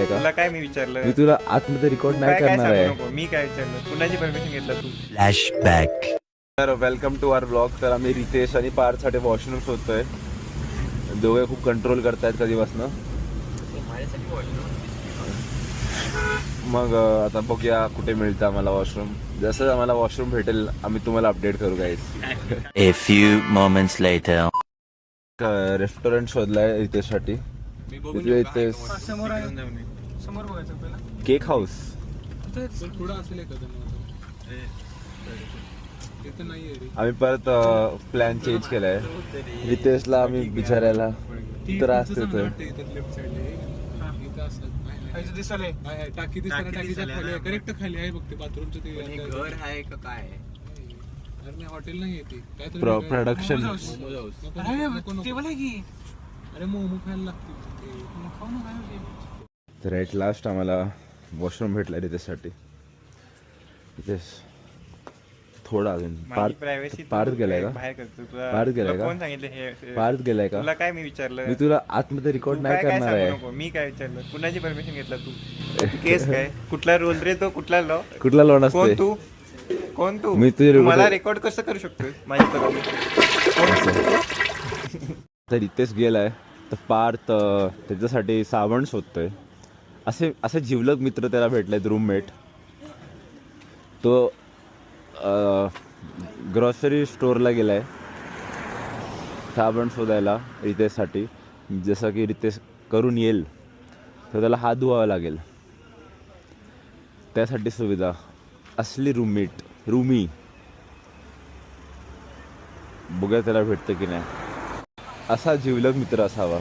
का? तुला काय मी विचारलं? मी तुला आतमध्ये रेकॉर्ड नाही काय करणार आहे. सांगू नको. मी काय विचारलं? कुणाची परमिशन घेतलं तू? फ्लॅशबॅक. तर वेलकम टू आवर ब्लॉग. तर आम्ही रितेश आणि पार्थसाठी वॉशरूम शोधतोय. दोघे खूप कंट्रोल करतायत कधीपासनं. मग आता बघूया कुठे मिळतं आम्हाला वॉशरूम. जसं आम्हाला वॉशरूम भेटेल आम्ही तुम्हाला अपडेट करू guys. A few moments later. Restaurant शोधलाय रितेशसाठी. रितेश समोर आहे. समोर बघायचं पहिला. Cake house. थोडं असेल तिथं नाहीये रे. आम्ही परत प्लॅन चेंज केलाय. रितेशला आम्ही विचारायला त्रास देतोय. दिसाले टाकी टाकीच्या खाली आहे. करेक्ट खाली आहे बघ ते बाथरूमचं ते घर आहे का काय? अरे हॉटेल नाही येते काय प्रोडक्शन टेबल आहे की. अरे मोमो खायला लागते खाऊ ना काय. तर ॲट लास्ट आम्हाला वॉशरूम भेटला रितेशसाठी. रितेश थोडा अजून पार्थ गेलाय का? बाहेर करतो पार्थ गेलाय का? कोण सांगितलं हे? पार्थ गेलाय का? तुला काय मी विचारलं? मी तुला आतमध्ये रेकॉर्ड नाही काय करणार सांगू आहे. नको. मी काय विचारलं? कुणाची परमिशन घेतलं तू? केस काय? कुठला रोल रे तो? कुठला लॉ? कुठला लोन कोण असते? तू? कोण तू? मी तुझे मला रेकॉर्ड कसं करू शकतोय माझी परमिशन? तर रितेश गेलाय तर पार्थ त्याच्यासाठी साबण शोधतोय. असे जिवलग मित्र त्याला भेटलेत, रूममेट. तो ग्रॉसरी स्टोअरला गेलाय साबण शोधायला रितेशसाठी. जसं की रितेश करून येईल तर त्याला हात धुवावा लागेल. त्यासाठी सुविधा असली रूमी बघा त्याला भेटतं की नाही. असा जिवलग मित्र असावा.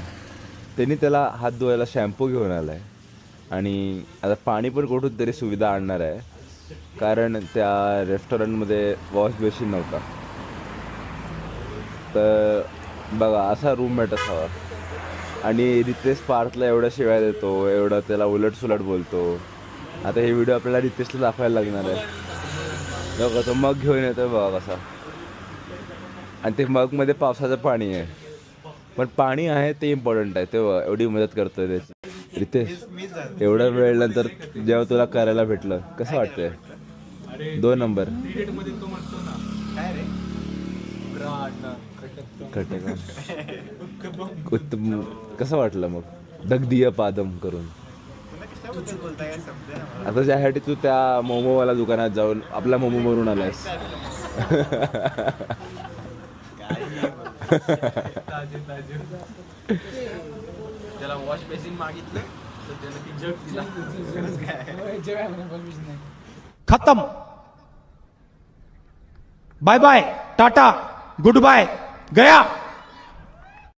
त्यांनी त्याला हात धुवायला शॅम्पू घेऊन आलाय आणि आता पाणी पण कुठून तरी सुविधा आणणार आहे, कारण त्या रेस्टॉरंटमध्ये वॉश बेसिन नव्हता. तर बघा असा रूममेट असावा. आणि रितेश पार्थला एवढ्या शिवाय देतो, एवढं त्याला उलटसुलट बोलतो. आता हे व्हिडिओ आपल्याला रितेशला दाखवायला लागणार आहे. बघा तो मग घेऊन येतो बघा कसा. आणि ते मगमध्ये पावसाचं पाणी आहे, पण पाणी आहे ते इम्पॉर्टंट आहे. तेव्हा एवढी मदत करतोय त्याची. रितेश एवढ्या वेळ नंतर जेव्हा तुला करायला भेटलं कसं वाटतंय? 2 नंबर कसं वाटलं मग? दगदीय पादम करून. आता ज्यासाठी तू त्या मोमोवाला दुकानात जाऊन आपला मोमो मरून आलायस. त्याला वॉश बेसिन मागितलं तर त्याला ती जग दिला. खत्म. Bye bye, tata, goodbye, गया.